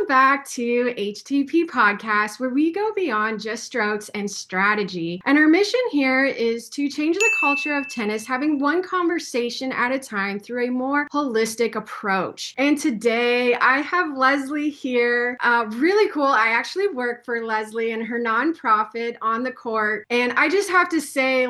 back to HTP Podcast, where we go beyond just strokes and strategy. And our mission here is to change the culture of tennis, having one conversation at a time through a more holistic approach. And today I have Leslie here. Really cool. I actually work for Leslie and her nonprofit On the Court. And I just have to say,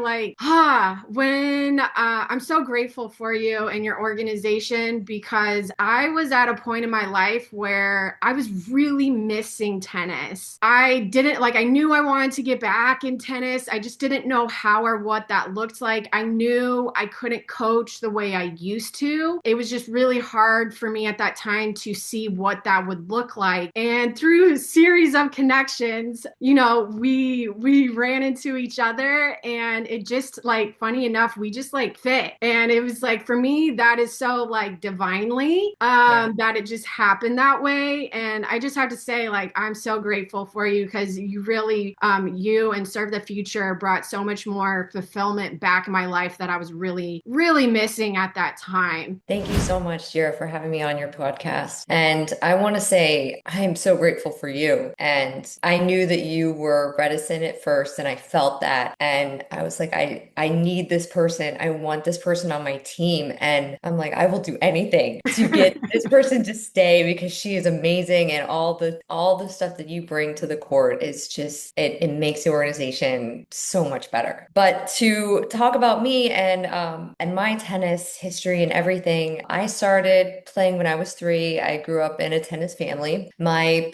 when I'm so grateful for you and your organization because I was at a point in my life where I was really missing tennis. I knew I wanted to get back in tennis. I just didn't know how or what that looked like. I knew I couldn't coach the way I used to. It was just really hard for me at that time to see what that would look like. And through a series of connections, we ran into each other and it just funny enough, we just fit. And it was for me, that is so divinely that it just happened that way. And I just have to say, I'm so grateful for you because you really, you and Serve the Future brought so much more fulfillment back in my life that I was really, really missing at that time. Thank you so much, Jira, for having me on your podcast. And I want to say I am so grateful for you. And I knew that you were reticent at first, and I felt that. And I was like, I need this person. I want this person on my team. And I'm like, I will do anything to get this person to stay because she is amazing. And all the stuff that you bring to the court is just it makes the organization so much better. But to talk about me and my tennis history and everything, I started playing when I was 3. I grew up in a tennis family. My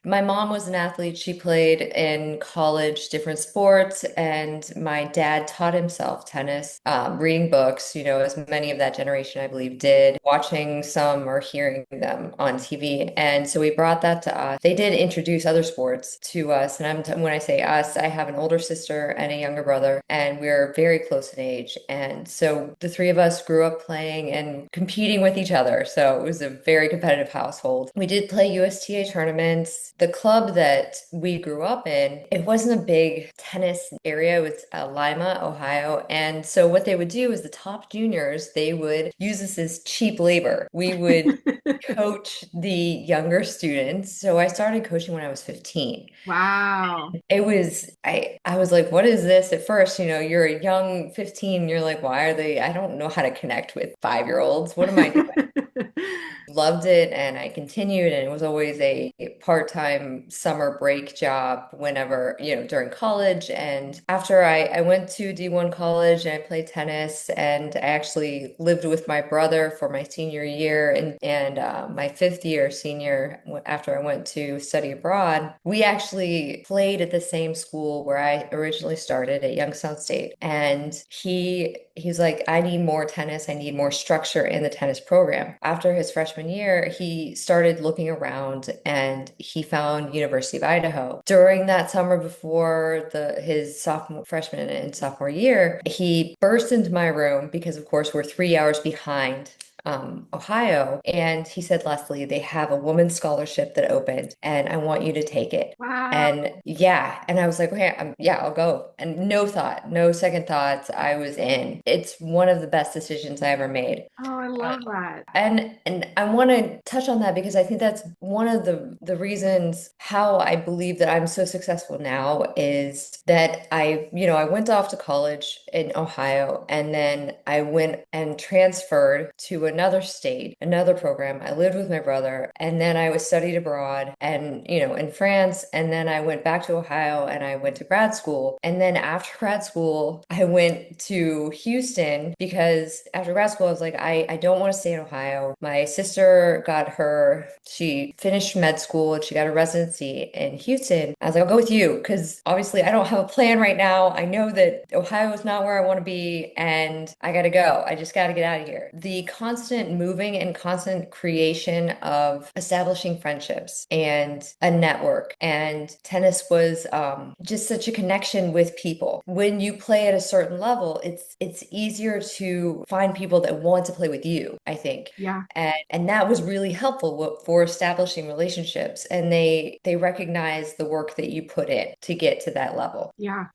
mom was an athlete. She played in college, different sports, and my dad taught himself tennis, reading books, as many of that generation, I believe, did, watching some or hearing them on TV. And so we brought that to us. They did introduce other sports to us. And when I say us, I have an older sister and a younger brother, and we're very close in age. And so the three of us grew up playing and competing with each other. So it was a very competitive household. We did play USTA tournaments. The club that we grew up in, it wasn't a big tennis area. It was Lima, Ohio. And so what they would do is the top juniors, they would use us as cheap labor. We would coach the younger students. So I started coaching when I was 15. Wow. I was like, what is this? At first, you're a young 15, you're like, why are they, I don't know how to connect with 5-year-olds. What am I doing? Loved it, and I continued, and it was always a part-time summer break job whenever, during college. And after I went to D1 college and I played tennis, and I actually lived with my brother for my senior year and my 5th year senior after I went to study abroad. We actually played at the same school where I originally started at Youngstown State. And he's like, I need more tennis. I need more structure in the tennis program. After his freshman year, he started looking around and he found University of Idaho. During that summer before his freshman and sophomore year, he burst into my room because, of course, we're 3 hours behind Ohio. And he said, Leslie, they have a women's scholarship that opened and I want you to take it. Wow. And yeah, and I was like, okay, yeah, I'll go. And no thought, no second thoughts. I was in. It's one of the best decisions I ever made. Oh, I Uh, love that. and I want to touch on that because I think that's one of the reasons how I believe that I'm so successful now is that I went off to college in Ohio, and then I went and transferred to another state, another program. I lived with my brother, and then I was studied abroad and in France, and then I went back to Ohio and I went to grad school. And then after grad school, I went to Houston because after grad school I was like, I don't want to stay in Ohio. My sister she finished med school and she got a residency in Houston. I was like, I'll go with you because obviously I don't have a plan right now. I know that Ohio is not where I want to be and I got to go. I just got to get out of here. The constant moving and constant creation of establishing friendships and a network, and tennis was just such a connection with people. When you play at a certain level, it's easier to find people that want to play with you, I think. Yeah. And that was really helpful for establishing relationships. And they recognize the work that you put in to get to that level. Yeah.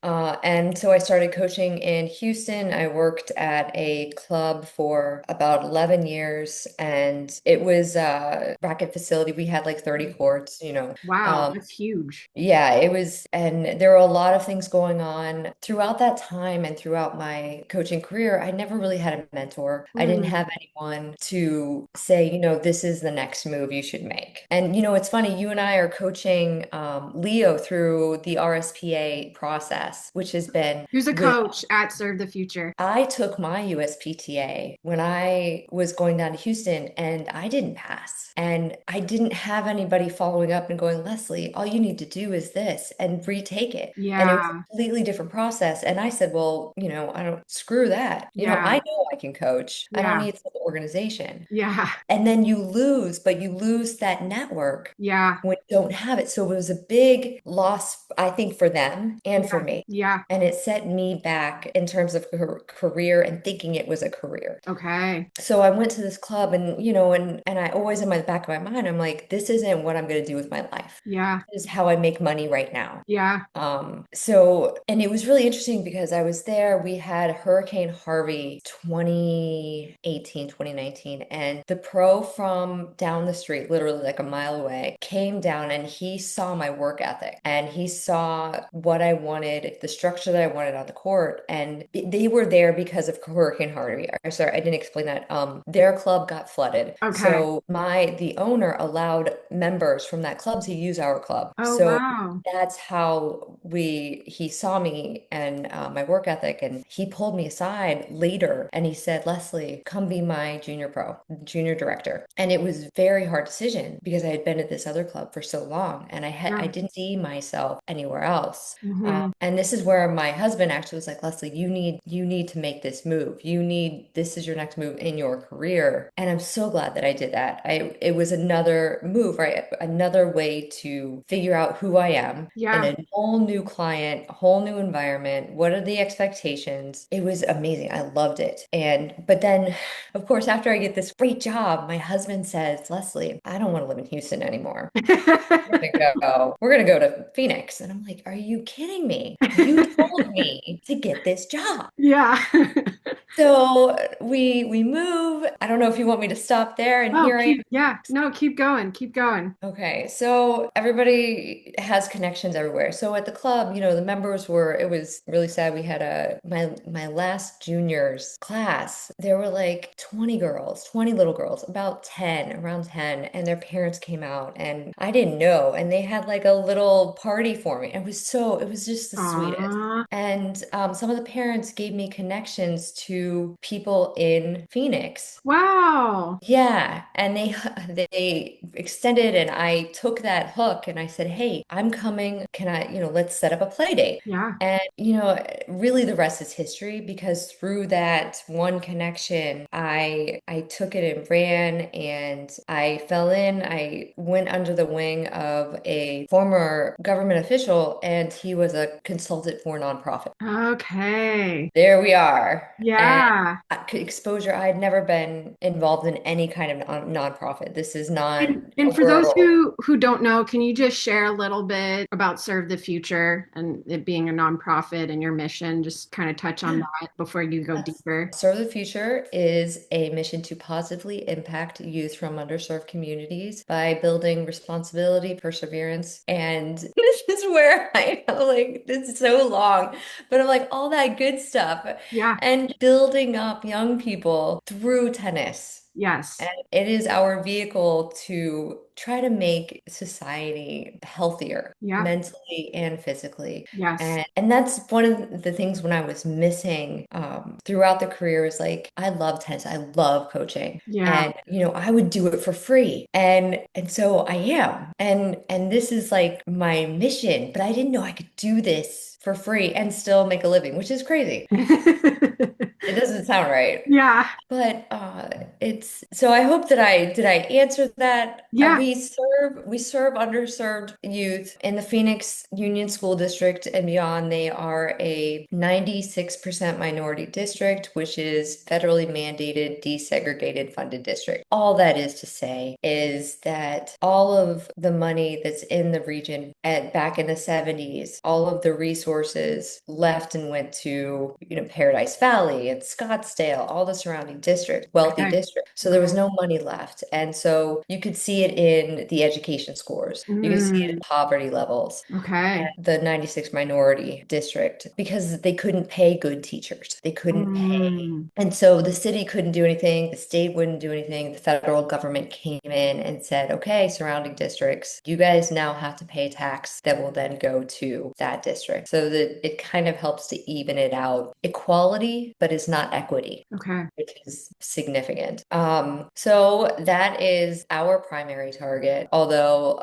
And so I started coaching in Houston. I worked at a club for about 11 7 years, and it was a racket facility. We had like 30 courts, Wow, Um, that's huge. yeah, it was, and there were a lot of things going on throughout that time and throughout my coaching career. I never really had a mentor. I didn't Mm, have anyone to say, this is the next move you should make. And, it's funny, you and I are coaching Leo through the RSPA process, which has been who's a really coach at Serve the Future? I took my USPTA when I was going down to Houston and I didn't pass. And I didn't have anybody following up and going, Leslie, all you need to do is this and retake it. And it was a Yeah, completely different process. And I said, well, I don't screw that. yeah, I know I can coach. I don't yeah, need some organization. yeah, And then you lose, but you lose that network yeah, when you don't have it. So it was a big loss, I think, for them and for yeah, me. yeah. And it set me back in terms of career and thinking it was a career. Okay. So I went to this club and, and I always in my back of my mind, I'm like, this isn't what I'm going to do with my life. Yeah, This is how I make money right now. yeah. And it was really interesting because I was there. We had Hurricane Harvey 2018, 2019, and the pro from down the street, literally like a mile away, came down and he saw my work ethic and he saw what I wanted, the structure that I wanted on the court. And they were there because of Hurricane Harvey. I'm sorry, I didn't explain that. Their club got flooded. Okay. So the owner allowed members from that club to use our club. Oh, So wow. that's how he saw me and my work ethic. And he pulled me aside later and he said, Leslie, come be my junior director. And it was a very hard decision because I had been at this other club for so long and I Yeah. didn't see myself anywhere else. Hmm. And this is where my husband actually was like, Leslie, you need to make this move. This is your next move in your career. And I'm so glad that I did that. It was another move, right? Another way to figure out who I am in Yeah. a whole new client, a whole new environment. What are the expectations? It was amazing. I loved it. But then, of course, after I get this great job, my husband says, Leslie, I don't want to live in Houston anymore. We're gonna go to Phoenix. And I'm like, are you kidding me? You told me to get this job. Yeah. So we move. I don't know if you want me to stop there, and Oh, here I am. yeah. No, keep going. Keep going. Okay, so everybody has connections everywhere. So at the club, the members it was really sad. We had my last juniors class, there were like 20 girls, 20 little girls, about 10, around 10, and their parents came out and I didn't know, and they had like a little party for me. It was just the sweetest. Aw. And some of the parents gave me connections to people in Phoenix. Wow. Yeah, and they extended and I took that hook and I said, "Hey, I'm coming. Can I, let's set up a play date." Yeah. And really the rest is history because through that one connection, I took it and ran and I fell in. I went under the wing of a former government official and he was a consultant for a nonprofit. Okay. There we are. And Yeah. exposure, I had never been involved in any kind of nonprofit. This is not And a for those world. who don't know, can you just share a little bit about Serve the Future and it being a nonprofit and your mission? Just kind of touch on that before you go Yes. deeper. Serve the Future is a mission to positively impact youth from underserved communities by building responsibility, perseverance, and this is where I know, like, this is so long, but I'm like, all that good stuff Yeah. and building up young people through tennis. And Yes. it is our vehicle to try to make society healthier Yeah. mentally and physically. Yes. And that's one of the things when I was missing throughout the career is like I love tennis, I love coaching. Yeah. And I would do it for free. And so I am. And this is like my mission, but I didn't know I could do this for free and still make a living, which is crazy. It doesn't sound right. Yeah. But it's so I hope that I did I answer that. Yeah. We serve underserved youth in the Phoenix Union School District and beyond. They are a 96% minority district, which is federally mandated, desegregated funded district. All that is to say is that all of the money that's in the region back in the 70s, all of the resources left and went to, Paradise Valley and with Scottsdale, all the surrounding districts, wealthy Okay. districts. So there was Okay. no money left. And so you could see it in the education scores. You could see it in Mm, poverty levels. okay. The 96 minority district because they couldn't pay good teachers. They couldn't pay. Mm, And so the city couldn't do anything. The state wouldn't do anything. The federal government came in and said, okay, surrounding districts, you guys now have to pay tax that will then go to that district. So that it kind of helps to even it out. Equality, but it's not equity, okay. which is significant. So that is our primary target. Although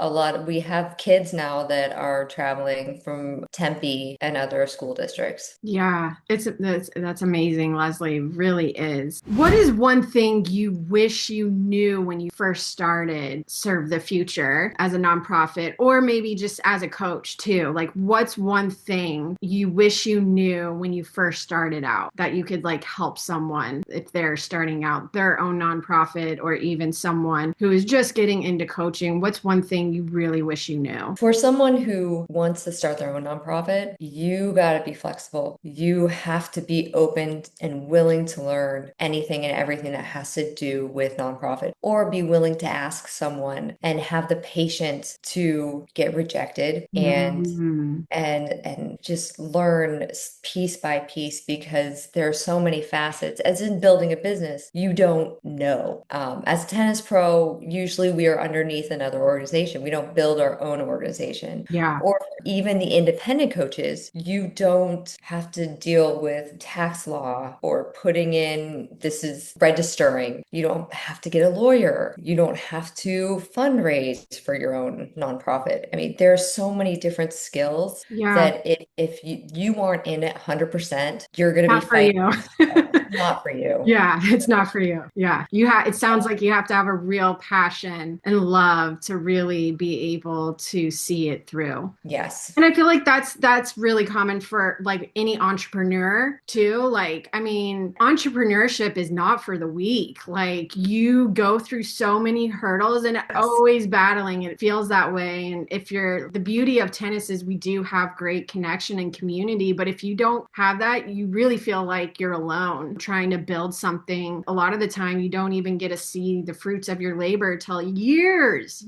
we have kids now that are traveling from Tempe and other school districts. Yeah, that's amazing, Leslie. Really is. What is one thing you wish you knew when you first started Serve the Future as a nonprofit, or maybe just as a coach too? Like, what's one thing you wish you knew when you first started out that you could like help someone if they're starting out their own nonprofit, or even someone who is just getting into coaching? What's one thing you really wish you knew? For someone who wants to start their own nonprofit, you got to be flexible. You have to be open and willing to learn anything and everything that has to do with nonprofit, or be willing to ask someone and have the patience to get rejected Mm, and just learn piece by piece because there are so many facets. As in building a business, you don't know. As a tennis pro, usually we are underneath another organization. We don't build our own organization. yeah, Or even the independent coaches, you don't have to deal with tax law or putting in this is registering. You don't have to get a lawyer. You don't have to fundraise for your own nonprofit. I mean, there are so many different skills yeah. that if you aren't in it 100%, you're going to be Not for fighting you. yourself. Not for you. Yeah, it's not for you. Yeah. It sounds like you have to have a real passion and love to really be able to see it through. Yes. And I feel like that's really common for like any entrepreneur too. Like, I mean, entrepreneurship is not for the weak. Like you go through so many hurdles and Yes. always battling. It feels that way. And if you're the beauty of tennis is we do have great connection and community, but if you don't have that, you really feel like you're alone trying to build something. A lot of the time you don't even get to see the fruits of your labor till years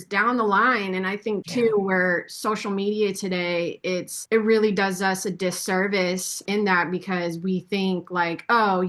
down the line. And I think too, Yeah. where social media today, it really does us a disservice in that because we think like, oh,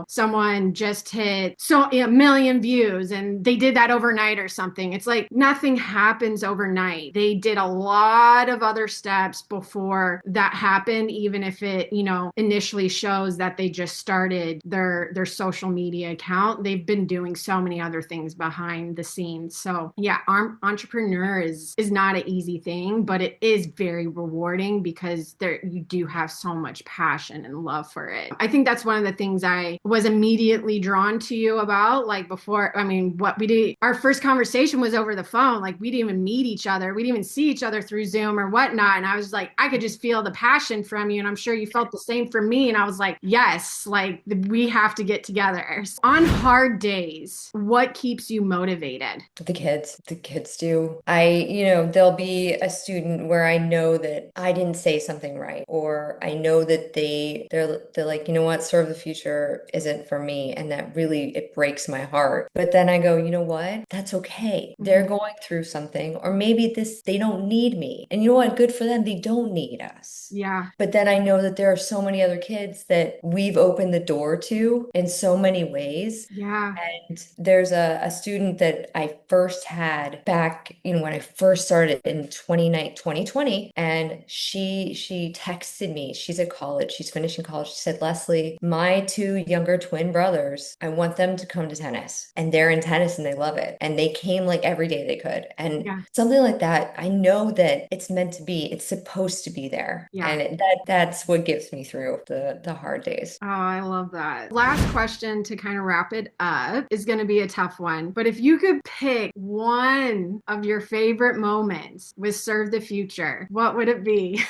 someone just hit a million views and they did that overnight or something. It's like nothing happens overnight. They did a lot of other steps before that happened, even if it, initially shows that they just started their social media account. They've been doing so many other things behind the scenes. So yeah, entrepreneur is not an easy thing, but it is very rewarding because there you do have so much passion and love for it. I think that's one of the things I was immediately drawn to you about. Like before, I mean, what we did, our first conversation was over the phone. Like we didn't even meet each other. We didn't even see each other through Zoom or whatnot. And I was like, I could just feel the passion from you. And I'm sure you felt the same for me. And I was like, yes, like we have to get together. On hard days, what keeps you motivated? The kids do. There'll be a student where I know that I didn't say something right, or I know that they're like, you know what, Serve the Future isn't for me, and that really it breaks my heart. But then I go, you know what? That's okay. Mhm. They're going through something, or maybe they don't need me. And you know what? Good for them. They don't need us. Yeah, But then I know that there are so many other kids that we've opened the door to in so many ways. yeah, And there's a student that I first had back, when I first started in 2020, and she texted me. She's at college. She's finishing college. She said, Leslie, my two younger twin brothers, I want them to come to tennis. And they're in tennis and they love it. And they came like every day they could. And yeah, something like that, I know that it's meant to be, it's supposed to be there. yeah. And that's what gets me through the hard days. Oh, I love that. Last question to kind of wrap it up is going to be a tough one. But if you could pick one of your favorite moments with Serve the Future, what would it be?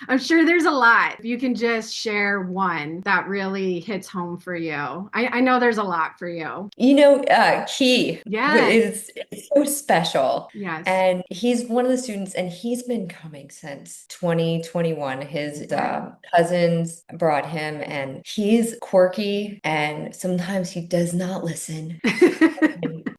I'm sure there's a lot. If you can just share one that really hits home for you. I know there's a lot for you. Key Yes. is so special. Yes. And he's one of the students, and he's been coming since 2021. His Okay. cousins brought him, and he's quirky, and sometimes he does not listen.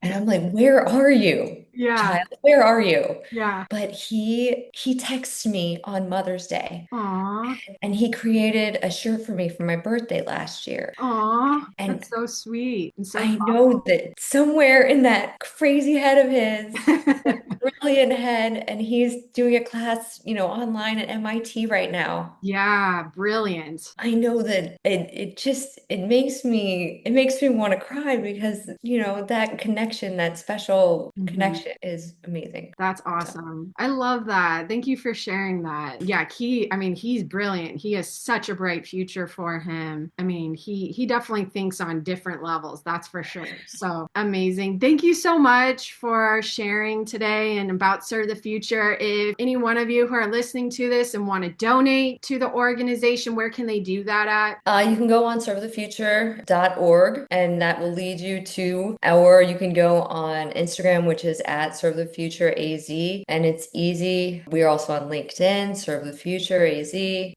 And I'm like, where are you, Yeah. child? Where are you? Yeah. But he texts me on Mother's Day, Aw. and he created a shirt for me for my birthday last year. Aw. And That's so sweet and so I know that somewhere in that crazy head of his, thoughtful. that brilliant head, and he's doing a class, online at MIT right now. Yeah, brilliant. I know that it makes me want to cry because, that connection, that special Mhm. connection is amazing. That's So, awesome. I love that. Thank you for sharing that. Yeah, I mean, he's brilliant. He has such a bright future for him. I mean, he definitely thinks on different levels, that's for sure. So amazing. Thank you so much for sharing today and about Serve the Future. If any one of you who are listening to this and want to donate to the organization, where can they do that at? you can go on servethefuture.org, and that will lead you to our, you can go on Instagram, which is at Serve the Future AZ, and it's easy. We are also on LinkedIn, Serve the Future AZ.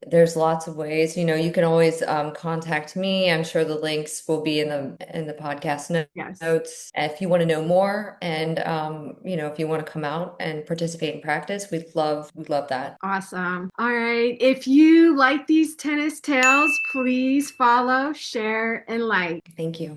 There's lots of ways. You can always contact me. I'm sure the links will be in the podcast Yes. notes. If you want to know more, and if you want to come out and participate in practice, we'd love that. Awesome. All right. If you like these tennis tales, please follow, share, and like. Thank you.